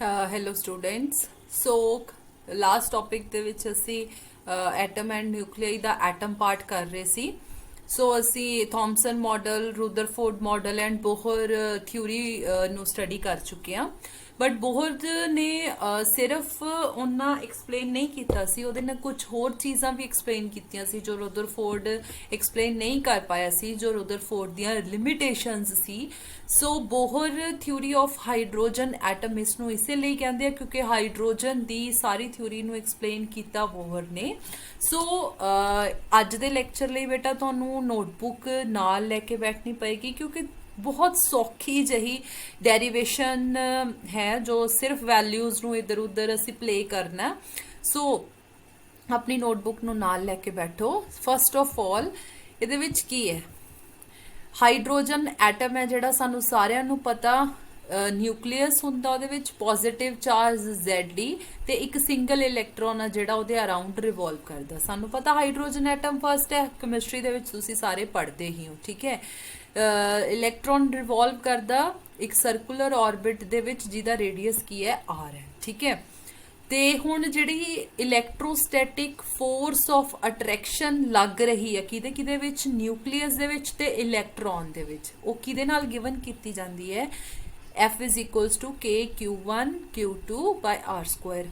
Hello students. So last topic ਦੇ ਵਿੱਚ ਅਸੀਂ ਐਟਮ ਐਂਡ ਨਿਊਕਲੀਆਈ ਦਾ ਐਟਮ ਪਾਰਟ ਕਰ ਰਹੇ ਸੀ। ਸੋ ਅਸੀਂ Thomson model, Rutherford model and Bohr theory ਨੂੰ ਸਟੱਡੀ ਕਰ ਚੁੱਕੇ ਹਾਂ। ਬਟ ਬੋਹਰ ਨੇ ਸਿਰਫ ਉਹਨਾਂ ਐਕਸਪਲੇਨ ਨਹੀਂ ਕੀਤਾ ਸੀ, ਉਹਦੇ ਨਾਲ ਕੁਝ ਹੋਰ ਚੀਜ਼ਾਂ ਵੀ ਐਕਸਪਲੇਨ ਕੀਤੀਆਂ ਸੀ ਜੋ ਰੁਦਰਫੋਰਡ ਐਕਸਪਲੇਨ ਨਹੀਂ ਕਰ ਪਾਇਆ ਸੀ, ਜੋ ਰੁਦਰਫੋਰਡ ਦੀਆਂ ਲਿਮਿਟੇਸ਼ਨਸ ਸੀ। So Bohr theory of hydrogen atom ਇਸ ਨੂੰ ਇਸੇ ਲਈ ਕਹਿੰਦੇ ਆ ਕਿਉਂਕਿ ਹਾਈਡਰੋਜਨ ਦੀ ਸਾਰੀ ਥਿਊਰੀ ਨੂੰ ਐਕਸਪਲੇਨ ਕੀਤਾ ਬੋਹਰ ਨੇ। ਸੋ ਅੱਜ ਦੇ ਲੈਕਚਰ ਲਈ ਬੇਟਾ ਤੁਹਾਨੂੰ ਨੋਟਬੁੱਕ ਨਾਲ ਲੈ ਕੇ ਬੈਠਣੀ ਪਏਗੀ ਕਿਉਂਕਿ ਬਹੁਤ ਸੌਖੀ ਜਹੀ ਡੈਰੀਵੇਸ਼ਨ ਹੈ ਜੋ ਸਿਰਫ ਵੈਲਿਊਜ਼ ਨੂੰ ਇੱਧਰ ਉੱਧਰ ਅਸੀਂ ਪਲੇ ਕਰਨਾ। ਸੋ ਆਪਣੀ ਨੋਟਬੁੱਕ ਨੂੰ ਨਾਲ ਲੈ ਕੇ ਬੈਠੋ। ਫਸਟ ਆਫ ਆਲ ਇਹਦੇ ਵਿੱਚ ਕੀ ਹੈ? ਹਾਈਡਰੋਜਨ ਐਟਮ ਹੈ ਜਿਹੜਾ ਸਾਨੂੰ ਸਾਰਿਆਂ ਨੂੰ ਪਤਾ, ਨਿਊਕਲੀਅਸ ਹੁੰਦਾ, ਉਹਦੇ ਵਿੱਚ ਪੋਜ਼ਿਟਿਵ ਚਾਰਜ Zd ਤੇ ਇੱਕ ਸਿੰਗਲ ਇਲੈਕਟ੍ਰੋਨ ਆ ਜਿਹੜਾ ਉਹਦੇ ਅਰਾਊਂਡ ਰਿਵੋਲਵ ਕਰਦਾ। ਸਾਨੂੰ ਪਤਾ ਹਾਈਡਰੋਜਨ ਐਟਮ ਫਸਟ ਹੈ, ਕੈਮਿਸਟਰੀ ਦੇ ਵਿੱਚ ਤੁਸੀਂ ਸਾਰੇ ਪੜ੍ਹਦੇ ਹੀ ਹੋ, ਠੀਕ ਹੈ। ਇਲੈਕਟ੍ਰੋਨ ਰਿਵੋਲਵ ਕਰਦਾ ਇੱਕ ਸਰਕੂਲਰ ਆਰਬਿਟ ਦੇ ਵਿੱਚ ਜਿਹਦਾ ਰੇਡੀਅਸ ਕੀ ਹੈ r ਹੈ, ਠੀਕ ਹੈ। ਤੇ ਹੁਣ ਜਿਹੜੀ ਇਲੈਕਟ੍ਰੋਸਟੈਟਿਕ ਫੋਰਸ ਆਫ ਅਟਰੈਕਸ਼ਨ ਲੱਗ ਰਹੀ ਹੈ ਕਿਹਦੇ ਕਿਹਦੇ ਵਿੱਚ? ਨਿਊਕਲੀਅਸ ਦੇ ਵਿੱਚ ਤੇ ਇਲੈਕਟ੍ਰੋਨ ਦੇ ਵਿੱਚ। ਉਹ ਕਿਹਦੇ ਨਾਲ ਗਿਵਨ ਕੀਤੀ ਜਾਂਦੀ ਹੈ? F is equals to K Q1 Q2 by R square।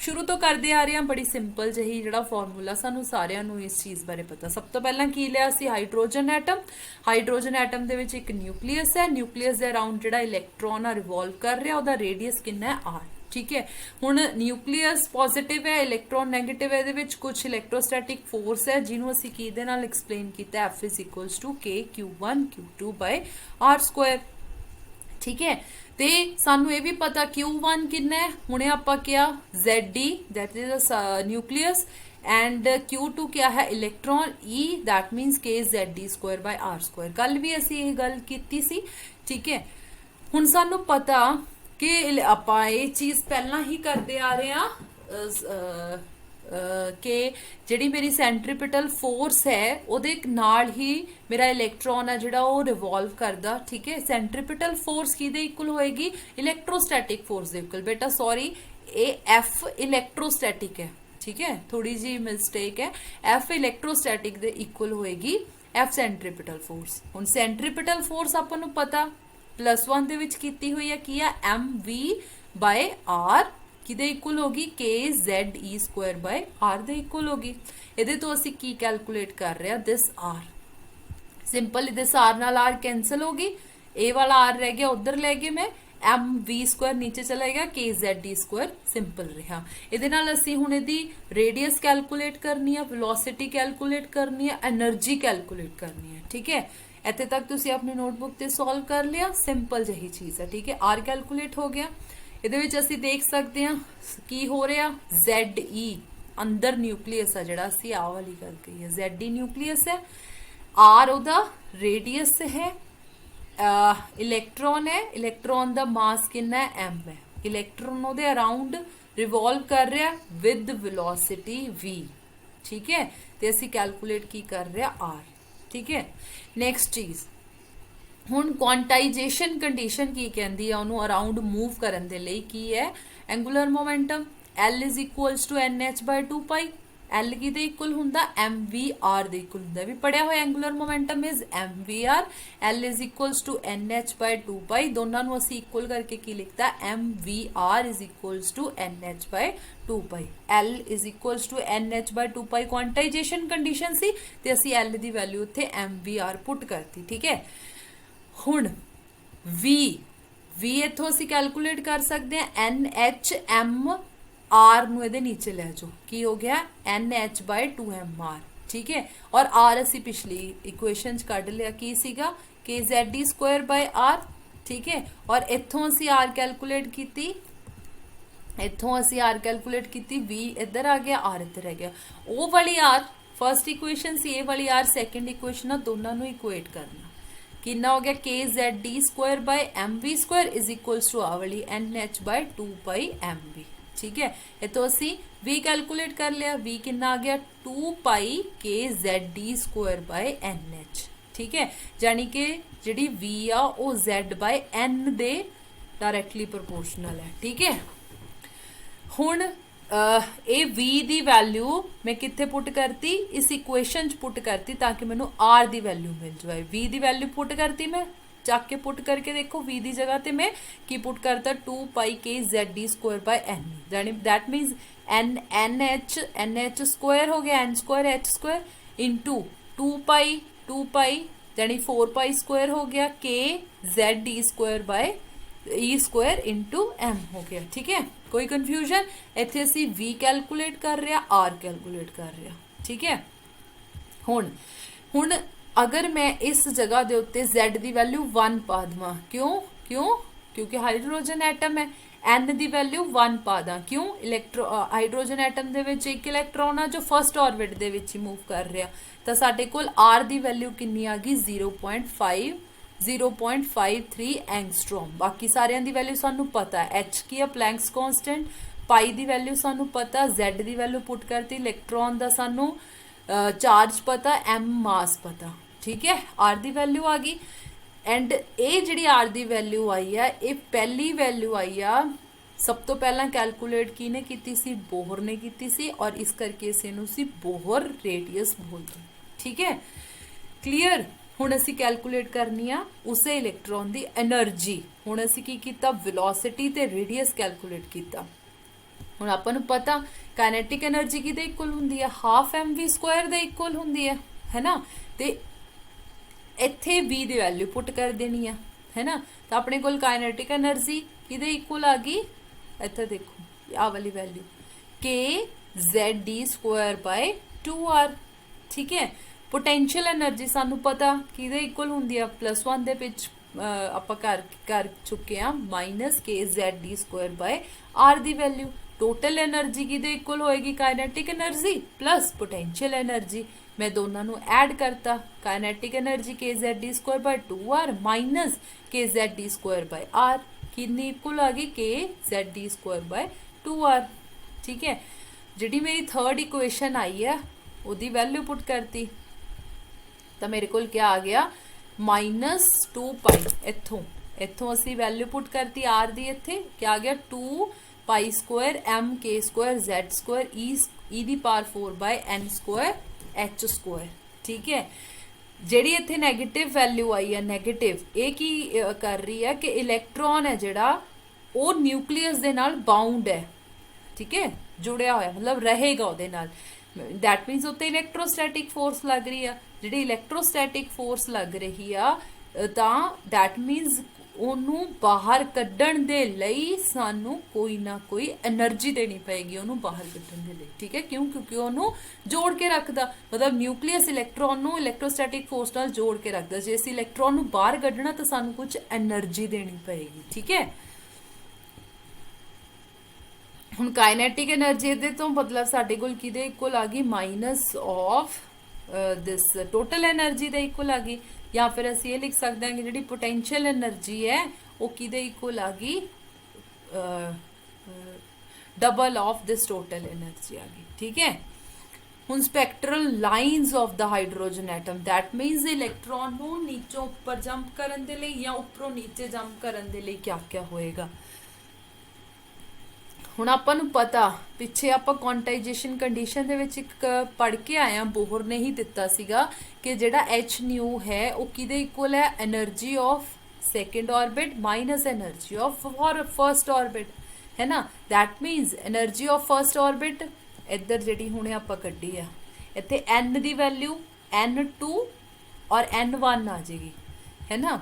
ਸ਼ੁਰੂ ਤੋਂ ਕਰਦੇ ਆ ਰਹੇ ਹਾਂ, ਬੜੀ ਸਿੰਪਲ ਜਿਹੀ ਜਿਹੜਾ ਫਾਰਮੂਲਾ, ਸਾਨੂੰ ਸਾਰਿਆਂ ਨੂੰ ਇਸ ਚੀਜ਼ ਬਾਰੇ ਪਤਾ। ਸਭ ਤੋਂ ਪਹਿਲਾਂ ਕੀ ਲਿਆ ਸੀ? Hydrogen atom. ਹਾਈਡਰੋਜਨ ਐਟਮ ਦੇ ਵਿੱਚ ਇੱਕ ਨਿਊਕਲੀਅਸ ਹੈ, ਨਿਊਕਲੀਅਸ ਦੇ ਅਰਾਊਂਡ ਜਿਹੜਾ ਇਲੈਕਟ੍ਰੋਨ ਆ ਰਿਵੋਲਵ ਕਰ ਰਿਹਾ, ਉਹਦਾ ਰੇਡੀਅਸ ਕਿੰਨਾ ਹੈ? r, ਠੀਕ ਹੈ। ਹੁਣ ਨਿਊਕਲੀਅਸ ਪੋਜ਼ਿਟਿਵ ਹੈ, ਇਲੈਕਟ੍ਰੋਨ ਨੈਗੇਟਿਵ ਹੈ, ਇਹਦੇ ਵਿੱਚ ਕੁਝ ਇਲੈਕਟ੍ਰੋਸਟੈਟਿਕ ਫੋਰਸ ਹੈ ਜਿਹਨੂੰ ਅਸੀਂ ਕਿਹਦੇ ਨਾਲ ਐਕਸਪਲੇਨ ਕੀਤਾ? F is equals to K Q1 Q2 by R square, ਠੀਕ ਹੈ। ਤੇ ਸਾਨੂੰ ਇਹ ਵੀ ਪਤਾ Q1 ਕਿੰਨਾ ਹੈ, ਹੁਣੇ ਆਪਾਂ ਕਿਹਾ Zd that is nucleus and Q2 ਕਿਆ ਹੈ? Electron. E that means K Zd square by R square। ਕੱਲ ਵੀ ਅਸੀਂ ਇਹ ਗੱਲ ਕੀਤੀ ਸੀ, ਠੀਕ ਹੈ। ਹੁਣ ਸਾਨੂੰ ਪਤਾ ਕਿ ਆਪਾਂ ਇਹ ਚੀਜ਼ ਪਹਿਲਾਂ ਹੀ ਕਰਦੇ ਆ ਰਹੇ ਹਾਂ ਕਿ ਜਿਹੜੀ ਮੇਰੀ ਸੈਂਟਰੀਪੀਟਲ ਫੋਰਸ ਹੈ ਉਹਦੇ ਨਾਲ ਹੀ ਮੇਰਾ ਇਲੈਕਟ੍ਰੋਨ ਹੈ ਜਿਹੜਾ ਉਹ ਰਿਵੋਲਵ ਕਰਦਾ, ਠੀਕ ਹੈ। ਸੈਂਟਰੀਪੀਟਲ ਫੋਰਸ ਕਿਹਦੇ ਇਕੁਅਲ ਹੋਏਗੀ? ਇਲੈਕਟ੍ਰੋਸਟੈਟਿਕ ਫੋਰਸ ਦੇ ਇਕੁਅਲ। ਬੇਟਾ ਸੌਰੀ, ਇਹ F ਇਲੈਕਟ੍ਰੋਸਟੈਟਿਕ ਹੈ, ਠੀਕ ਹੈ, ਥੋੜੀ ਜੀ ਮਿਸਟੇਕ ਹੈ। F ਇਲੈਕਟ੍ਰੋਸਟੈਟਿਕ ਦੇ ਇਕੁਅਲ ਹੋਏਗੀ F ਸੈਂਟਰੀਪੀਟਲ ਫੋਰਸ। ਹੁਣ ਸੈਂਟਰੀਪੀਟਲ ਫੋਰਸ ਆਪਾਂ ਨੂੰ ਪਤਾ +1 ਦੇ ਵਿੱਚ ਕੀਤੀ ਹੋਈ ਹੈ, ਕੀ ਆ? mv by r ਕਿਹਦੇ ਇਕੁਅਲ ਹੋਗੀ? K Ze square by r ਦੇ ਇਕੁਅਲ ਹੋਗੀ। ਇਹਦੇ ਤੋਂ ਅਸੀਂ ਕੀ ਕੈਲਕੂਲੇਟ ਕਰ ਰਹੇ ਹਾਂ? ਦਿਸ r। ਸਿੰਪਲ ਦਿਸ r ਨਾਲ r ਕੈਂਸਲ ਹੋਗੀ, ਇਹ ਵਾਲਾ r ਰਹਿ ਗਿਆ ਉਧਰ ਲੈ ਗਏ ਮੈਂ, mv ਸਕੁਆਇਰ ਨੀਚੇ ਚਲਾ ਗਿਆ, K Ze ਸਕੁਆਇਰ ਸਿੰਪਲ ਰਿਹਾ। ਇਹਦੇ ਨਾਲ ਅਸੀਂ ਹੁਣ ਇਹਦੀ ਰੇਡੀਅਸ ਕੈਲਕੂਲੇਟ ਕਰਨੀ ਹੈ, ਵੈਲੋਸਿਟੀ ਕੈਲਕੂਲੇਟ ਕਰਨੀ ਹੈ, એનર્ਜੀ ਕੈਲਕੂਲੇਟ ਕਰਨੀ ਹੈ, ਠੀਕ ਹੈ। ਇੱਥੇ ਤੱਕ ਤੁਸੀਂ ਆਪਣੀ ਨੋਟਬੁੱਕ ਤੇ ਸੋਲਵ ਕਰ ਲਿਆ, ਸਿੰਪਲ ਜਿਹੀ ਚੀਜ਼ ਹੈ, ਠੀਕ ਹੈ। r ਕੈਲਕੂਲੇਟ ਹੋ ਗਿਆ। ਇਹਦੇ ਵਿੱਚ ਅਸੀਂ ਦੇਖ ਸਕਦੇ ਹਾਂ ਕੀ ਹੋ ਰਿਹਾ? Ze ਅੰਦਰ ਨਿਊਕਲੀਅਸ ਆ ਜਿਹੜਾ, ਅਸੀਂ ਆਹ ਵਾਲੀ ਗੱਲ ਕਹੀ ਹੈ, Ze ਨਿਊਕਲੀਅਸ ਹੈ, r ਉਹਦਾ ਰੇਡੀਅਸ ਹੈ, ਇਲੈਕਟ੍ਰੋਨ ਹੈ, ਇਲੈਕਟ੍ਰੋਨ ਦਾ ਮਾਸ ਕਿੰਨਾ ਹੈ? m ਹੈ। ਇਲੈਕਟ੍ਰੋਨ ਉਹਦੇ ਅਰਾਊਂਡ ਰਿਵੋਲਵ ਕਰ ਰਿਹਾ ਵਿਦ ਵੈਲੋਸਿਟੀ v, ਠੀਕ ਹੈ। ਤੇ ਅਸੀਂ ਕੈਲਕੂਲੇਟ ਕੀ ਕਰ ਰਿਹਾ? r, ਠੀਕ ਹੈ। ਨੈਕਸਟ ਚੀਜ਼, ਹੁਣ ਕੁਆਂਟਾਈਜੇਸ਼ਨ ਕੰਡੀਸ਼ਨ ਕੀ ਕਹਿੰਦੀ ਆ ਉਹਨੂੰ ਅਰਾਊਂਡ ਮੂਵ ਕਰਨ ਦੇ ਲਈ? ਕੀ ਹੈ? Angular momentum L is equals to NH by 2 pi। L ਕਿਹਦੇ ਇਕੁਅਲ ਹੁੰਦਾ? mvr ਦੇ ਇਕੁਅਲ ਹੁੰਦਾ। ਵੀ ਪੜਿਆ ਹੋਇਆ angular momentum is mvr, L is equals to NH by 2 pi। ਦੋਨਾਂ ਨੂੰ ਅਸੀਂ ਇਕੁਅਲ ਕਰਕੇ ਕੀ ਲਿਖਤਾ? mvr is equals to NH by 2 pi। L is equals to NH by 2 pi ਕੁਆਂਟਾਈਜੇਸ਼ਨ condition ਸੀ ਤੇ ਅਸੀਂ L ਦੀ ਵੈਲਿਊ ਉੱਥੇ mvr ਪੁੱਟ ਕਰਤੀ, ਠੀਕ ਹੈ। ਹੁਣ v ਇੱਥੋਂ ਅਸੀਂ ਕੈਲਕੂਲੇਟ ਕਰ ਸਕਦੇ ਹਾਂ NHM r ਨੂੰ ਇਹਦੇ ਨੀਚੇ ਲੈ ਜਾਓ, ਕੀ ਹੋ ਗਿਆ? NH by 2mr, ਠੀਕ ਹੈ। ਔਰ r ਅਸੀਂ ਪਿਛਲੀ ਇਕੁਏਸ਼ਨ ਚ ਕੱਢ ਲਿਆ, ਕੀ ਸੀਗਾ? K Ze square by r, ਠੀਕ ਹੈ। ਔਰ ਇੱਥੋਂ ਅਸੀਂ r ਕੈਲਕੂਲੇਟ ਕੀਤੀ, ਇੱਥੋਂ ਅਸੀਂ r ਕੈਲਕੂਲੇਟ ਕੀਤੀ, v ਇੱਧਰ ਆ ਗਿਆ, r ਇੱਧਰ ਰਹਿ ਗਿਆ। ਉਹ ਵਾਲੀ r ਫਸਟ ਇਕੁਏਸ਼ਨ ਸੀ, ਇਹ ਵਾਲੀ r ਸੈਕੰਡ ਇਕੁਏਸ਼ਨ ਆ, ਦੋਨਾਂ ਨੂੰ ਇਕੁਏਟ ਕਰਨਾ। ਕਿੰਨਾ ਹੋ ਗਿਆ? K Ze square by mv square is equals to ਆ ਵਾਲੀ NH by 2 pi mv, ਠੀਕ ਹੈ। ਇਤੋਂ ਅਸੀਂ v ਕੈਲਕੂਲੇਟ ਕਰ ਲਿਆ, v ਕਿੰਨਾ ਆ ਗਿਆ? 2 pi K Ze square by NH, ਠੀਕ ਹੈ। ਜਾਨੀ ਕਿ ਜਿਹੜੀ v ਆ ਉਹ z by n ਦੇ डायरैक्टली प्रोपोर्शनल है। ठीक है, हुण ये v ਦੀ वैल्यू मैं कित्थे पुट करती, इस इक्वेशन च पुट करती ताकि मैनू r ਦੀ वैल्यू मिल जाए। v ਦੀ वैल्यू पुट करती मैं, ਚੱਕ के पुट करके देखो v ਦੀ जगह ते मैं की पुट करता 2 pi k z square by n, that means n h square हो गया, n square h square into 2 pi यानी 4 पाई स्क्वायर हो गया k z square by e square into m हो गया। ठीक है, कोई कन्फ्यूजन? इत्थे असी v कैलकुलेट कर रहे हैं, r कैलकुलेट कर रहे हैं। ठीक है, हुण अगर मैं इस जगह दे उत्ते z दी वैल्यू 1 पा देवां, क्योंकि हाइड्रोजन एटम है, n दी वैल्यू 1 पा दा, क्यों? हाइड्रोजन एटम दे विच एक इलैक्ट्रॉन आ जो फर्स्ट ऑर्बिट दे विच ही मूव कर रहा, तो साडे कोल r दी वैल्यू कितनी आ गई 0.53 एंगस्ट्रॉम। बाकी सारियां दी वैल्यू सानू पता है, एच की है प्लैंक्स कांस्टेंट, पाई दी वैल्यू सानू पता, जेड दी वैल्यू पुट करती, इलैक्ट्रॉन दा सानू चार्ज पता, एम मास पता। ठीक है, आर दी वैल्यू आ गई एंड ये जिहड़ी आर दी वैल्यू आई है, ये पहली वैल्यू आई आ सब तो पहला कैलकुलेट किने कीती सी, बोहर ने कीती सी, और इस करके इसे सी बोहर रेडियस बोलते। ठीक है, क्लीयर? हुण असी कैलकुलेट करनी आ उसे इलैक्ट्रॉन दी एनर्जी। हुण असी की कीता, वेलोसिटी ते रेडियस कैलकुलेट कीता। हुण आपां नूं पता काइनेटिक एनर्जी किहदे इक्वल हुंदी है, हाफ mv स्क्वायर दे इक्वल हुंदी है ना, ते इत्थे v दी वैल्यू पुट कर देनी है ना, तो अपने कोल काइनेटिक एनर्जी किहदे इक्वल आ गई, इत्थे देखो आ वाली value k z square by 2r। ठीक है, पोटेंशियल एनर्जी सानू पता किहदे इक्वल हुंदी है, +1 दे विच आपां कर चुके हैं minus k Z square by r दी वैल्यू। टोटल एनर्जी किहदे इक्वल होएगी, kinetic energy plus potential energy. मैं दोनों नू ऐड करता, kinetic energy k Z square by 2r minus k Z square by r, कितनी इक्वल आ गई, k Z square by 2r। ठीक है, जिहड़ी मेरी थर्ड इक्वेशन आई है उहदी वैल्यू पुट करती, तो मेरे को क्या आ गया -2 पाई, इत्थों असी वैल्यू पुट करती आर दी, इत्थे क्या आ गया 2 pi square m k square z square e दी power 4 by n square h square. ठीक है, जिहड़ी इत्थे नैगेटिव वैल्यू आई है, नैगेटिव ये की कर रही है कि इलैक्ट्रॉन है जिहड़ा वो न्यूक्लियस दे नाल बाउंड है। ठीक है, जुड़िया होया मतलब रहेगा उहदे नाल, दैट मीनस उत्ते इलैक्ट्रोस्टैटिक फोर्स लग रही है। जिहड़ी इलैक्ट्रोस्टैटिक फोर्स लग रही आ तां दैट मीनस ਉਹਨੂੰ ਬਾਹਰ ਕੱਢਣ ਦੇ ਲਈ ਸਾਨੂੰ ਕੋਈ ਨਾ ਕੋਈ એનર્ਜੀ ਦੇਣੀ ਪਏਗੀ ਉਹਨੂੰ ਬਾਹਰ ਕੱਢਣ ਦੇ ਲਈ। ਠੀਕ ਹੈ, ਕਿਉਂਕਿ ਉਹਨੂੰ ਜੋੜ ਕੇ ਰੱਖਦਾ, ਮਤਲਬ ਨਿਊਕਲੀਅਸ ਇਲੈਕਟ੍ਰੋਨ ਨੂੰ ਇਲੈਕਟ੍ਰੋਸਟੈਟਿਕ ਫੋਰਸ ਨਾਲ ਜੋੜ ਕੇ ਰੱਖਦਾ। ਜੇ ਅਸੀਂ ਇਲੈਕਟ੍ਰੋਨ ਨੂੰ ਬਾਹਰ ਕੱਢਣਾ ਤਾਂ ਸਾਨੂੰ ਕੁਝ એનર્ਜੀ ਦੇਣੀ ਪਏਗੀ। ਠੀਕ ਹੈ, ਹੁਣ ਕਾਈਨੈਟਿਕ એનર્ਜੀ ਇਹਦੇ ਤੋਂ ਮਤਲਬ ਸਾਡੇ ਕੋਲ ਕਿਹਦੇ ਇਕੁਅਲ ਆ ਗਈ, minus of this total energy दे इक्वल आ गई, या फिर असी ये लिख सकते हैं कि जिहड़ी पोटेंशियल एनर्जी है वो किहदे इक्वल आ गई, double of this total energy आ गई। ठीक है, हुण spectral lines of the hydrogen atom, that means electron नूं नीचों उपर जंप करन दे लई या उपरों नीचे जंप करन दे लई क्या क्या होएगा। ਹੁਣ ਆਪਾਂ ਨੂੰ ਪਤਾ ਪਿੱਛੇ ਆਪਾਂ ਕੁਆਂਟਾਈਜੇਸ਼ਨ ਕੰਡੀਸ਼ਨ ਦੇ ਵਿੱਚ ਇੱਕ ਪੜ੍ਹ ਕੇ ਆਏ ਆ, ਬੋਹਰ ਨੇ ਹੀ ਦਿੱਤਾ ਸੀਗਾ ਕਿ ਜਿਹੜਾ h ਨਿਊ ਹੈ ਉਹ ਕਿਹਦੇ ਇਕੁਅਲ ਹੈ, energy of second orbit minus energy of first orbit, ਹੈ ਨਾ। That means energy of first orbit ਇੱਧਰ ਜਿਹੜੀ ਹੁਣੇ ਆਪਾਂ ਕੱਢੀ ਆ, ਇੱਥੇ n ਦੀ ਵੈਲਿਊ n2 ਔਰ n1 ਆ ਜਾਏਗੀ, ਹੈ ਨਾ।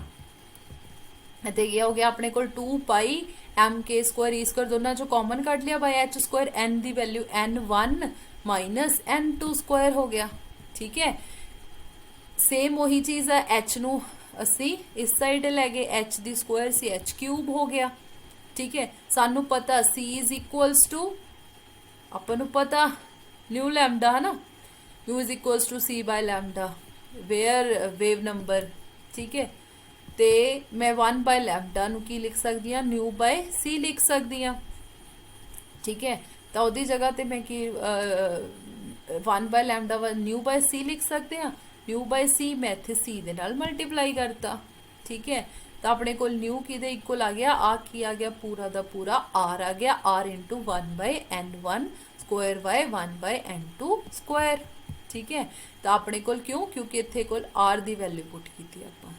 ਇੱਥੇ ਇਹ ਹੋ ਗਿਆ ਆਪਣੇ ਕੋਲ 2 pi m k square e square दोनों जो कॉमन कट लिया बाय एच स्क्वायर, एन दी value n1 minus n2 square हो गया। ठीक है, सेम वही चीज़ है, एच नू असी इस साइड ले गए, एच दी स्क्वायर सी एच क्यूब हो गया। ठीक है, सानू पता c इज इक्वल्स टू अपन पता न्यू लैम्डा है ना, u is equals to c by lambda where wave number. ठीक है, तो मैं 1 बाय लैम्डा नूं की लिख सकती हाँ, न्यू बाय सी लिख सकती हाँ। ठीक है, तो उसकी जगह तो मैं कि 1 बाय लैम्डा न्यू बाय सी लिख सकते हैं, न्यू बाय सी मैं इत्थे सी दे नाल मल्टीप्लाई करता। ठीक है, ਤਾਂ ਆਪਣੇ ਕੋਲ ਨਿਊ ਕਿਹਦੇ ਇਕੁਅਲ ਆ ਗਿਆ, ਆ ਕੀ ਆ ਗਿਆ, ਪੂਰਾ ਦਾ ਪੂਰਾ ਆਰ ਆ ਗਿਆ, ਆਰ ਇੰਟੂ 1/n1 ਸਕੁਆयर ਬਾय 1/n2 ਸਕੁਆयर। ਠੀਕ ਹੈ, ਤਾਂ ਆਪਣੇ ਕੋਲ ਕਿਉਂ, ਕਿਉਂਕਿ ਇੱਥੇ ਕੋਲ ਆਰ ਦੀ ਵੈਲਿਊ ਪੁੱਟ ਕੀਤੀ ਆਪਾਂ।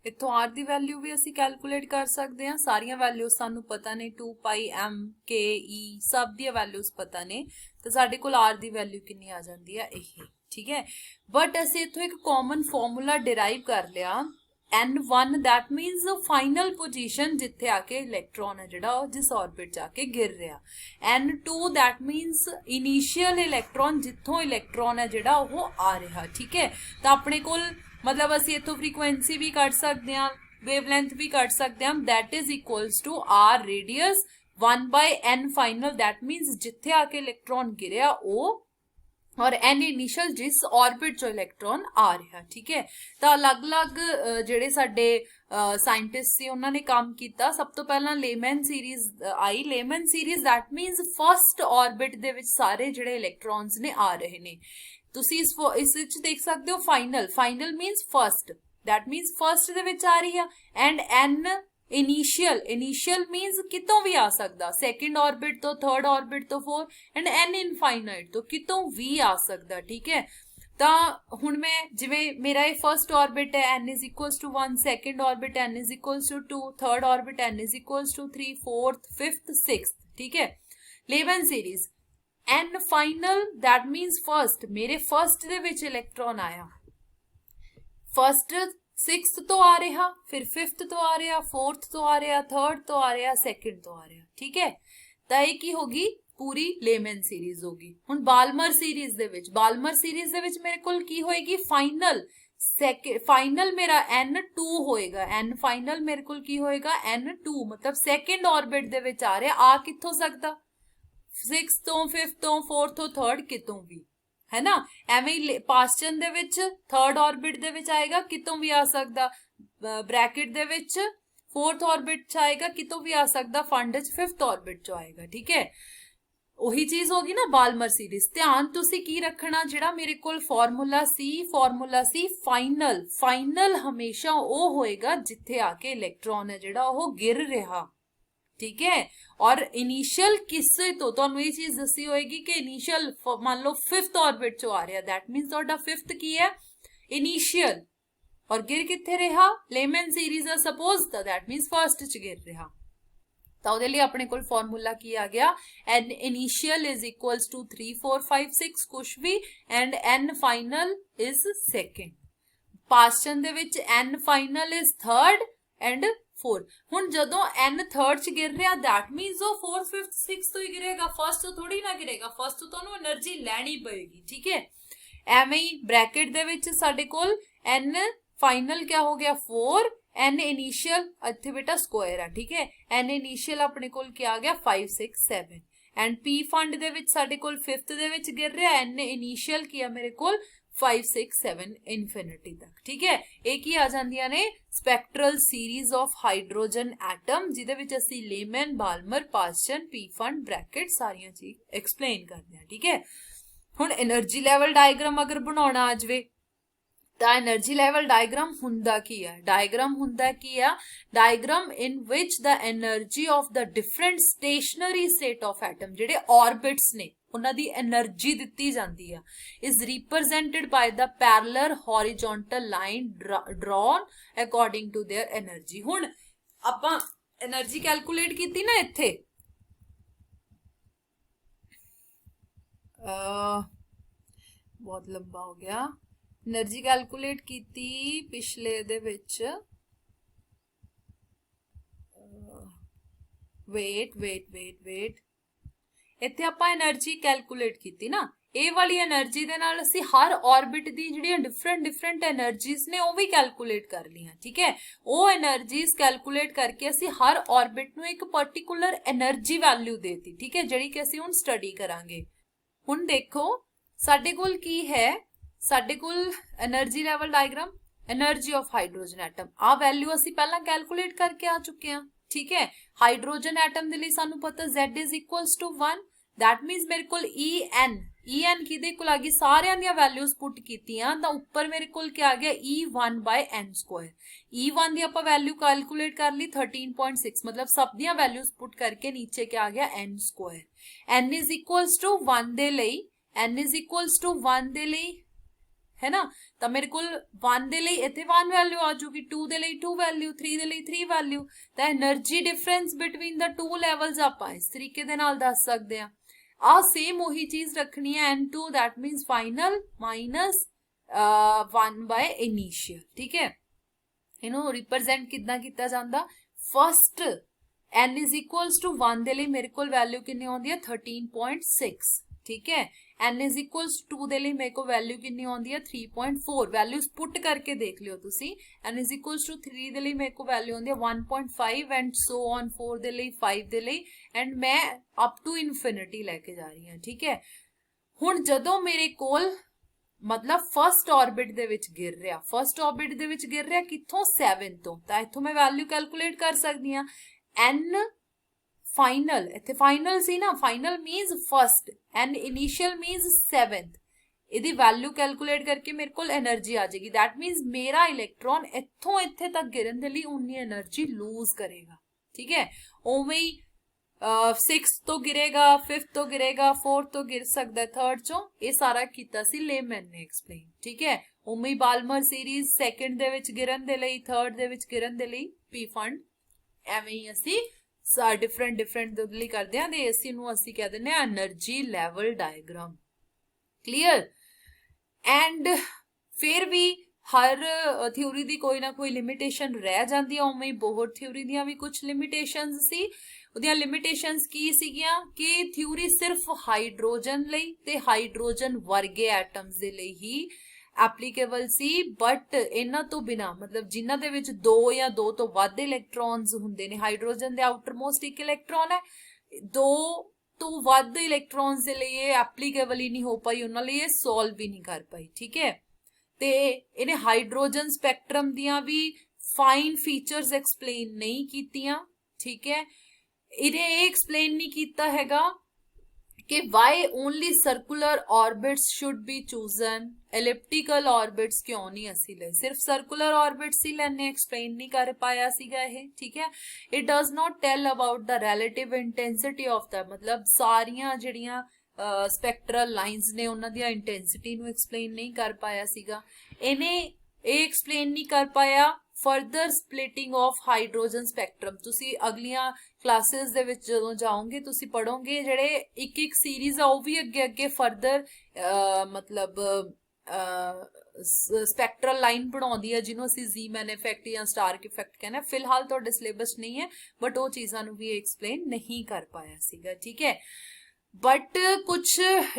ਇੱਥੋਂ ਆਰ ਦੀ ਵੈਲਿਊ ਵੀ ਅਸੀਂ ਕੈਲਕੂਲੇਟ ਕਰ ਸਕਦੇ ਹਾਂ, ਸਾਰੀਆਂ ਵੈਲਿਊਜ਼ ਸਾਨੂੰ ਪਤਾ ਨੇ, 2 ਪਾਈ m k e ਸਭ ਦੀਆਂ ਵੈਲਿਊਜ਼ ਪਤਾ ਨੇ, ਤਾਂ ਸਾਡੇ ਕੋਲ ਆਰ ਦੀ ਵੈਲਿਊ ਕਿੰਨੀ ਆ ਜਾਂਦੀ ਹੈ, ਇਹ। ਠੀਕ ਹੈ, ਬਟ ਅਸੀਂ ਇੱਥੋਂ ਇੱਕ ਕਾਮਨ ਫਾਰਮੂਲਾ ਡਿਰਾਈਵ ਕਰ ਲਿਆ, n1 that means final position ਜਿੱਥੇ ਆ ਕੇ ਇਲੈਕਟ੍ਰੋਨ ਹੈ ਜਿਹੜਾ ਉਹ ਜਿਸ ਆਰਬਿਟ ਜਾ ਕੇ ਗਿਰ ਰਿਹਾ, n2 that means initial electron ਜਿੱਥੋਂ ਇਲੈਕਟ੍ਰੋਨ ਹੈ ਜਿਹੜਾ ਉਹ ਆ ਰਿਹਾ। ਠੀਕ ਹੈ, ਤਾਂ ਆਪਣੇ ਕੋਲ मतलब ਅਸੀਂ ਇੱਥੋਂ ਫ੍ਰੀਕੁਐਂਸੀ ਵੀ ਕੱਢ ਸਕਦੇ ਹਾਂ, ਵੇਵਲੈਂਥ ਵੀ ਕੱਢ ਸਕਦੇ ਹਾਂ, that is equals to r radius 1/n final that means ਜਿੱਥੇ ਆ ਕੇ ਇਲੈਕਟ੍ਰੋਨ ਗਿਰਿਆ ਉਹ, और n इनिशियल जिस ऑर्बिट चो इलैक्ट्रॉन आ रहा। ठीक है, तो अलग अलग ਜਿਹੜੇ ਸਾਡੇ ਸਾਇੰਟਿਸਟ ਸੀ ਉਹਨਾਂ ਨੇ ਕੰਮ ਕੀਤਾ। ਸਭ ਤੋਂ ਪਹਿਲਾਂ lemon series I, lemon series that means first orbit ਦੇ ਵਿੱਚ ਸਾਰੇ ਜਿਹੜੇ ਇਲੈਕਟ੍ਰॉन्स ਨੇ ਆ ਰਹੇ ਨੇ। ਤੁਸੀਂ ਇਸ ਵਿੱਚ ਦੇਖ ਸਕਦੇ ਹੋ final, final means first, that means first ਦੇ ਵਿੱਚ ਆ ਰਹੀ ਆ, and n initial, initial means कितों भी आ सकता, सैकेंड ऑर्बिट तो, थर्ड ऑर्बिट तो, फोर, एंड एन इनफाइनाइट तो कितों भी आ सकता। ठीक है, तो हुण मैं जिवें मेरा ये फर्स्ट ऑर्बिट है n is equals to 1, second orbit n is equals to 2, third orbit n is equals to 3, fourth, fifth, sixth. ठीक है, Lyman series n final that means first, मेरे फर्स्ट दे विच इलैक्ट्रॉन आया, फर्स्ट सिक्स्थ तो आ रहा, फिर फिफ्थ तो आ रहा, फोर्थ तो आ रहा, थर्ड तो आ रहा, सैकेंड तो आ रहा। ठीक है, तो ये की होगी पूरी लेमन सीरीज होगी। हुण बाल्मर सीरीज दे विच, बाल्मर सीरीज दे विच मेरे कोल की होएगी, फाइनल फाइनल मेरा n2 होएगा, n फाइनल मेरे कोल की होएगा n2, मतलब सैकेंड ऑर्बिट दे विच आ रहा, आ कित्थों सकदा, सिक्स्थ तो, फिफ्थ तो, फोर्थ तो, थर्ड कितों भी, है ना। एवें पास्चन दे विच थर्ड ऑर्बिट दे विच आएगा, कितों भी आ सकदा, ब्रैकेट दे विच फोर्थ ऑर्बिट च आएगा, कितों भी आ सकदा, फंड च फिफ्थ ऑर्बिट च आएगा। ठीक है, ਉਹੀ ਚੀਜ਼ ਹੋਗੀ ਨਾ ਬਾਲਮਰ ਸੀਰੀਜ਼। ਧਿਆਨ ਤੁਸੀਂ ਕੀ ਰੱਖਣਾ, ਜਿਹੜਾ ਮੇਰੇ ਕੋਲ ਫਾਰਮੂਲਾ ਸੀ ਫਾਈਨਲ, ਫਾਈਨਲ ਹਮੇਸ਼ਾ ਉਹ ਹੋਏਗਾ ਜਿੱਥੇ ਆ ਕੇ ਇਲੈਕਟ੍ਰੋਨ ਹੈ ਜਿਹੜਾ ਉਹ ਗਿਰ ਰਿਹਾ। ठीक है, और इनिशियल किससे तो ਤੁਹਾਨੂੰ ਇਹ ਚੀਜ਼ ਦੱਸੀ ਹੋਏਗੀ ਕਿ ਇਨੀਸ਼ੀਅਲ ਮੰਨ ਲਓ ਫਿਫਥ ਆਰਬਿਟ ਚੋਂ ਆ ਰਿਹਾ, दैट मींस ਤੁਹਾਡਾ ਫਿਫਥ ਕੀ ਹੈ, ਇਨੀਸ਼ੀਅਲ, और गिर किथे रहा, लेमन सीरीज है सपोज, तो दैट मींस फर्स्ट च गिर रहा। तो ਉਹਦੇ ਲਈ ਆਪਣੇ ਕੋਲ ਫਾਰਮੂਲਾ ਕੀ ਆ ਗਿਆ, n initial is equals to 3, 4, 5, 6 ਕੁਛ ਵੀ, and n final is second. Paschen ਦੇ ਵਿੱਚ n final is third and 4। ਹੁਣ ਜਦੋਂ n थर्ड ਚ ਗਿਰ ਰਿਹਾ, दैट मींस ਉਹ 4th 5th 6th ਤੋਂ ਹੀ ਗਿਰੇਗਾ, ਫਸਟ ਤੋਂ ਥੋੜੀ ਨਾ ਗਿਰੇਗਾ, ਫਸਟ ਤੋਂ ਤੁਹਾਨੂੰ એનર્ਜੀ ਲੈਣੀ ਪਏਗੀ। ਠੀਕ ਹੈ, ਐਵੇਂ ਹੀ ਬ੍ਰੈਕਟ ਦੇ ਵਿੱਚ ਸਾਡੇ ਕੋਲ n फाइनल क्या हो गया 4, n इनिशियल ਇੱਥੇ ਬੇਟਾ ਸਕੁਆਇਰ ਆ। ਠੀਕ ਹੈ, n ਇਨੀਸ਼ੀਅਲ ਆਪਣੇ ਕੋਲ ਕੀ ਆ ਗਿਆ 5, 6, 7, ਐਂਡ p ਫੰਡ ਦੇ ਵਿੱਚ ਸਾਡੇ ਕੋਲ 5th ਦੇ ਵਿੱਚ ਗਿਰ ਰਿਹਾ, n ਇਨੀਸ਼ੀਅਲ ਕੀ ਆ ਮੇਰੇ ਕੋਲ 5, 6, 7 ਇਨਫਿਨਿਟੀ ਤੱਕ। ਠੀਕ ਹੈ, ਇਹ ਕੀ ਆ ਜਾਂਦੀਆਂ ਨੇ, spectral series of hydrogen atom, ਜਿਹਦੇ ਵਿੱਚ ਅਸੀਂ Lyman, Balmer, Paschen, Pfund, Brackett ਸਾਰੀਆਂ ਚੀਜ਼ ਐਕਸਪਲੇਨ ਕਰਦੇ ਹਾਂ। ਠੀਕ ਹੈ, ਹੁਣ એનર્ਜੀ ਲੈਵਲ ਡਾਇਗਰਾਮ ਅਗਰ ਬਣਾਉਣਾ ਆ ਜਾਵੇ ਤਾਂ એનર્ਜੀ ਲੈਵਲ ਡਾਇਗਰਾਮ ਹੁੰਦਾ ਕੀ ਹੈ, ਡਾਇਗਰਾਮ ਹੁੰਦਾ ਕੀ ਆ, ਡਾਇਗਰਾਮ ਇਨ ਵਿਚ the energy of the different stationary state of atom, ਜਿਹੜੇ ਆਰਬਿਟਸ ਨੇ ਉਹਨਾਂ ਦੀ એનર્ਜੀ ਦਿੱਤੀ ਜਾਂਦੀ ਆ, is represented by the parallel horizontal line drawn according to their energy. ਹੁਣ ਆਪਾਂ એનર્ਜੀ ਕੈਲਕੂਲੇਟ ਕੀਤੀ ਨਾ, ਇੱਥੇ ਬਹੁਤ ਲੰਬਾ ਹੋ ਗਿਆ, એનર્ਜੀ ਕੈਲਕੂਲੇਟ ਕੀਤੀ ਪਿਛਲੇ ਦੇ ਵਿੱਚ, ਵੇਟ ਇੱਥੇ ਆਪਾਂ એનર્ਜੀ ਕੈਲਕੂਲੇਟ ਕੀਤੀ ਨਾ, ਇਹ ਵਾਲੀ એનર્ਜੀ ਦੇ ਨਾਲ ਅਸੀਂ ਹਰ ਆਰਬਿਟ ਦੀ ਜਿਹੜੀਆਂ ਡਿਫਰੈਂਟ એનર્ਜੀਜ਼ ਨੇ ਉਹ ਵੀ ਕੈਲਕੂਲੇਟ ਕਰ ਲਈਆਂ। ਠੀਕ ਹੈ, ਉਹ એનર્ਜੀਜ਼ ਕੈਲਕੂਲੇਟ ਕਰਕੇ ਅਸੀਂ ਹਰ ਆਰਬਿਟ ਨੂੰ ਇੱਕ ਪਾਰਟਿਕੂਲਰ એનર્ਜੀ ਵੈਲਿਊ ਦੇਤੀ। ਠੀਕ ਹੈ, ਜਿਹੜੀ ਕਿ ਅਸੀਂ ਹੁਣ ਸਟੱਡੀ ਕਰਾਂਗੇ। ਹੁਣ ਦੇਖੋ ਸਾਡੇ ਕੋਲ ਕੀ ਹੈ, ਸਾਡੇ ਕੋਲ energy level diagram, energy of hydrogen atom, ਆ ਵੈਲਿਊ ਅਸੀਂ ਪਹਿਲਾਂ ਕੈਲਕੂਲੇਟ ਕਰਕੇ ਆ ਚੁੱਕੇ ਹਾਂ। ਠੀਕ ਹੈ, ਹਾਈਡਰੋਜਨ ਐਟਮ ਦੇ ਲਈ ਸਾਨੂੰ ਪਤਾ Z is equals to 1, that means मेरे को En En किदे कोल आ गई, सारियां दी वैल्यूज पुट कीतियां तां उपर मेरे कोल क्या आ गया E1 by n square. E1 दी आपां वैल्यू कैलकुलेट कर ली 13.6, मतलब सब दी वैल्यूज पुट करके नीचे क्या आ गया n square. n is equals to 1 दे लई, n इज इक्वल्स टू 1 दे लई है ना, ਤਾਂ ਮੇਰੇ ਕੋਲ 1 ਦੇ ਲਈ ਇੱਥੇ 1 ਵੈਲਿਊ ਆ ਜੂਗੀ, 2 ਦੇ ਲਈ 2 ਵੈਲਿਊ, 3 ਦੇ ਲਈ 3 ਵੈਲਿਊ। ਤਾਂ એનર્ਜੀ ਡਿਫਰੈਂਸ ਬਿਟਵੀਨ ਦਾ ਟੂ ਲੈਵਲਸ ਆਪਾਂ ਇਸ ਤਰੀਕੇ ਦੇ ਨਾਲ ਦੱਸ ਸਕਦੇ ਆ। ਆ ਸੇਮ ਉਹੀ ਚੀਜ਼ ਰੱਖਣੀ ਹੈ n2 that means final minus 1 by initial, ਠੀਕ ਹੈ। ਇਹਨੂੰ ਰਿਪਰੈਜ਼ੈਂਟ ਕਿੱਦਾਂ ਕੀਤਾ ਜਾਂਦਾ, first n is equals to 1 ਦੇ ਲਈ ਮੇਰੇ ਕੋਲ ਵੈਲਿਊ ਕਿੰਨੀ ਆਉਂਦੀ ਹੈ 13.6, ठीक है। n is equals to 2 ਦੇ ਲਈ ਮੇਰੇ ਕੋਲ ਵੈਲਿਊ ਕਿੰਨੀ ਆਉਂਦੀ ਹੈ 3.4, ਵੈਲਿਊਜ਼ ਪੁੱਟ ਕਰਕੇ ਦੇਖ ਲਿਓ ਤੁਸੀਂ। n is equals to 3 ਦੇ ਲਈ ਮੇਰੇ ਕੋਲ ਵੈਲਿਊ ਆਉਂਦੀ ਹੈ 1.5 and so on, 4 ਦੇ ਲਈ 5 ਦੇ ਲਈ, ਐਂਡ ਮੈਂ ਅਪ ਟੂ ਇਨਫਿਨਿਟੀ ਲੈ ਕੇ ਜਾ ਰਹੀ ਹਾਂ, ਠੀਕ ਹੈ। ਹੁਣ ਜਦੋਂ ਮੇਰੇ ਕੋਲ मतलब फर्स्ट ऑर्बिट ਦੇ ਵਿੱਚ ਗਿਰ ਰਿਹਾ, ਫਸਟ ਆਰਬਿਟ ਦੇ ਵਿੱਚ ਗਿਰ ਰਿਹਾ ਕਿੱਥੋਂ 7 ਤੋਂ, ਤਾਂ ਇੱਥੋਂ ਮੈਂ ਵੈਲਿਊ ਕੈਲਕੂਲੇਟ ਕਰ ਸਕਦੀ ਹਾਂ n फाइनल, इत्थे फाइनल सी ना, final means first and initial means 7th, इहदी वैल्यू कैलकुलेट करके मेरे को एनर्जी आ जाएगी। दैट मीन्स मेरा इलेक्ट्रॉन इत्थों इत्थे तक गिरन दे लई उन्नी एनर्जी लूज करेगा, ठीक है। उवें ही 6th तो गिरेगा, 5th तो गिरेगा, 4th तो गिर सकता है, 3rd चों, ये सारा कीता सी लेमैन ने एक्सप्लेन, ठीक है। उवें ही बाल्मर सीरीज 2nd दे विच गिरन दे लई, 3rd दे विच गिरन दे लई पी फंड, एवें ही असी डिफरेंट डिफरेंट ਲਈ ਕਰਦੇ ਆ ਤੇ ਇਸੇ ਨੂੰ ਅਸੀਂ ਕਹਿ ਦਿੰਦੇ ਆ energy level diagram, clear. And ਫਿਰ ਵੀ ਹਰ ਥਿਊਰੀ ਦੀ ਕੋਈ ਨਾ ਕੋਈ ਲਿਮਿਟੇਸ਼ਨ ਰਹਿ ਜਾਂਦੀ ਆ, ਉਵੇਂ ਹੀ ਬੋਹਰ ਥਿਊਰੀ ਦੀਆਂ ਵੀ ਕੁਝ ਲਿਮਿਟੇਸ਼ਨਸ ਸੀ। ਉਹਦੀਆਂ ਲਿਮਿਟੇਸ਼ਨਸ ਕੀ ਸੀਗੀਆਂ ਕਿ ਥਿਊਰੀ ਸਿਰਫ ਹਾਈਡਰੋਜਨ ਲਈ ਤੇ ਹਾਈਡਰੋਜਨ ਵਰਗੇ ਐਟਮਸ ਦੇ ਲਈ ਹੀ ਐਪਲੀਕੇਬਲ ਸੀ, ਬਟ ਇਹਨਾਂ ਤੋਂ ਬਿਨਾ मतलब ਜਿਨ੍ਹਾਂ ਦੇ ਵਿੱਚ 2 ਜਾਂ 2 ਤੋਂ ਵੱਧ ਇਲੈਕਟ੍ਰੋਨਸ ਹੁੰਦੇ ਨੇ, ਹਾਈਡਰੋਜਨ ਦੇ ਆਊਟਰਮੋਸਟ ਇੱਕ ਇਲੈਕਟ੍ਰੋਨ ਹੈ, 2 ਤੋਂ ਵੱਧ ਇਲੈਕਟ੍ਰੋਨਸ ਦੇ ਲਈ ਇਹ ਐਪਲੀਕੇਬਲ ਹੀ ਨਹੀਂ ਹੋ ਪਾਈ, ਉਹਨਾਂ ਲਈ ਇਹ ਸੋਲਵ ਵੀ ਨਹੀਂ ਕਰ ਪਾਈ, ਠੀਕ ਹੈ। ਤੇ ਇਹਨੇ ਹਾਈਡਰੋਜਨ ਸਪੈਕਟਰਮ ਦੀਆਂ ਵੀ ਫਾਈਨ ਫੀਚਰਸ ਐਕਸਪਲੇਨ ਨਹੀਂ ਕੀਤੀਆਂ, ਠੀਕ ਹੈ। ਇਹਨੇ ਇਹ ਐਕਸਪਲੇਨ ਨਹੀਂ ਕੀਤਾ ਹੈਗਾ कि why only circular orbits should be chosen, elliptical orbits क्यों नहीं असी ले, सिर्फ circular orbits ही लेने explain नहीं कर पाया सीगा ये, ठीक है। it does not tell about the relative intensity of the, मतलब सारियां जड़ियां spectral lines ने उन्हां दी intensity ਨੂੰ explain नहीं कर पाया सीगा। इन्हें ਇਹ explain नहीं कर पाया further splitting of hydrogen spectrum. तुसी अगलियां क्लासेस दे विच जदों जाओगे तुसी पढ़ोगे जेड़े एक एक सीरीज आ वो भी अगे अगे फर्दर मतलब स्पैक्ट्रल लाइन बनाउंदी है जिन्हों असी ज़ीमैन इफेक्ट या स्टार्क इफेक्ट कहना। फिलहाल तुहाडे सिलेबस नहीं है बट वो चीज़ां नूं भी एक्सप्लेन नहीं कर पाया सीगा, ठीक है। बट कुछ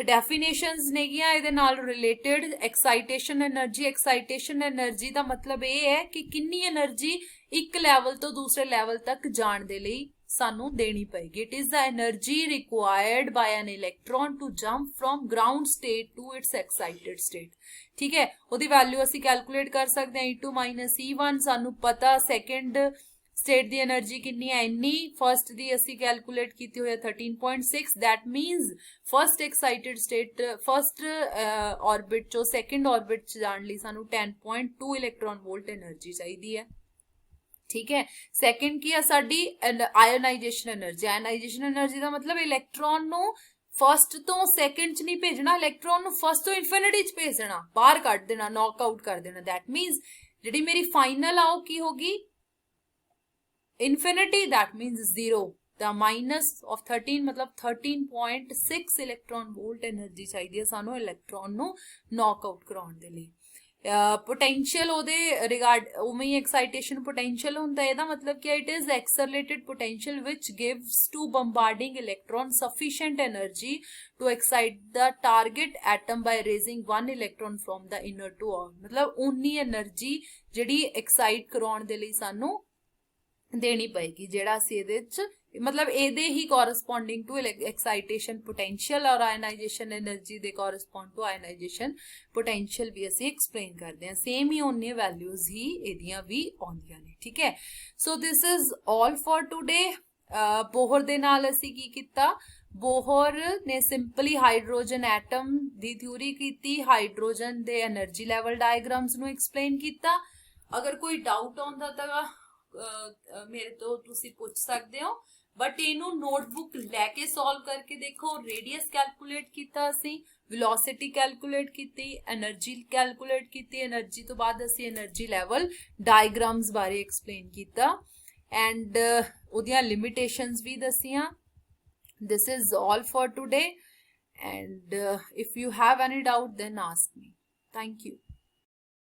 डेफिनेशंस नेगियां इहदे नाल related. Excitation energy, excitation energy दा मतलब ये है कि कितनी एनर्जी एक लैवल तो दूसरे लैवल तक जाण दे लई सानू देनी पएगी। It is the energy required by an electron to jump from ground state to its excited state, ठीक है। ਉਹਦੀ वैल्यू ਅਸੀਂ कैलकुलेट कर सकते हैं E2 माइनस E1। सानू पता सैकेंड स्टेट दी एनर्जी कितनी है इन्नी, फर्स्ट दी असी कैलकुलेट की हुई है 13.6। That मीनस first excited state first orbit चो सैकेंड ऑर्बिट च जाण लई सानू 10.2 इलैक्ट्रॉन वोल्ट एनर्जी चाहिदी है, ठीक है। सैकेंड की है साडी आयोनाइजेशन एनर्जी। आयोनाइजेशन एनर्जी का मतलब इलैक्ट्रॉन नू फर्स्ट तो सैकेंड च नहीं भेजना, इलैक्ट्रॉन नू फर्स्ट तो इनफिनिटी च भेज देना, बाहर कट देना, नॉकआउट कर देना। दैट मीनस जिहड़ी मेरी फाइनल आओ की होगी infinity, that means 0। The minus of 13 मतलब 13.6 इलैक्ट्रॉन वोल्ट एनर्जी चाहिए सानू इलैक्ट्रॉन नू नॉकआउट कराउण दे लई। पोटेंशियल ओदे रिगार्ड उमें ही एक्साइटेशन पोटेंशियल होंदा है, इहदा मतलब कि it is accelerated potential which gives to bombarding electron sufficient energy to excite the target atom by raising 1 electron from the inner to out. मतलब उन्नी एनर्जी जिहड़ी एक्साइट कराउण दे लई सानू देनी पएगी, जेड़ा असीं इहदे च मतलब ਇਹਦੇ ਹੀ corresponding to excitation potential और आयनाइजेशन एनर्जी ਦੇ correspond to आयनाइजेशन potential भी ਅਸੀਂ explain ਕਰਦੇ ਹਾਂ। सेम ही उन्नी वैल्यूज ही ਇਹਦੀਆਂ ਵੀ ਆਉਂਦੀਆਂ ਨੇ, ठीक है। So this is all for today। ਬੋਹਰ ਦੇ ਨਾਲ ਅਸੀਂ ਕੀ ਕੀਤਾ, ਬੋਹਰ ਨੇ ਸਿੰਪਲੀ ਹਾਈਡਰੋਜਨ ਐਟਮ ਦੀ ਥਿਊਰੀ ਕੀਤੀ, ਹਾਈਡਰੋਜਨ ਦੇ એનર્ਜੀ ਲੈਵਲ ਡਾਇਗਰਾਮਸ ਨੂੰ ਐਕਸਪਲੇਨ ਕੀਤਾ। ਅਗਰ ਕੋਈ ਡਾਊਟ ਆਉਂਦਾ ਤਾਂ ਮੇਰੇ ਤੋਂ ਤੁਸੀਂ ਪੁੱਛ ਸਕਦੇ ਹੋ, ਬਟ ਇਹਨੂੰ ਨੋਟਬੁੱਕ ਲੈ ਕੇ ਸੋਲਵ ਕਰਕੇ ਦੇਖੋ। ਰੇਡੀਅਸ ਕੈਲਕੂਲੇਟ ਕੀਤਾ ਅਸੀਂ, ਵੈਲੋਸਿਟੀ ਕੈਲਕੂਲੇਟ ਕੀਤੀ, એનર્ਜੀ ਕੈਲਕੂਲੇਟ ਕੀਤੀ, એનર્ਜੀ ਤੋਂ ਬਾਅਦ ਅਸੀਂ એનર્ਜੀ ਲੈਵਲ ਡਾਇਗਰਾਮਸ ਬਾਰੇ ਐਕਸਪਲੇਨ ਕੀਤਾ ਐਂਡ ਉਹਦੀਆਂ ਲਿਮਿਟੇਸ਼ਨਸ ਵੀ ਦਸੀਆਂ। This is all for today, and if you have any doubt then ask me. Thank you.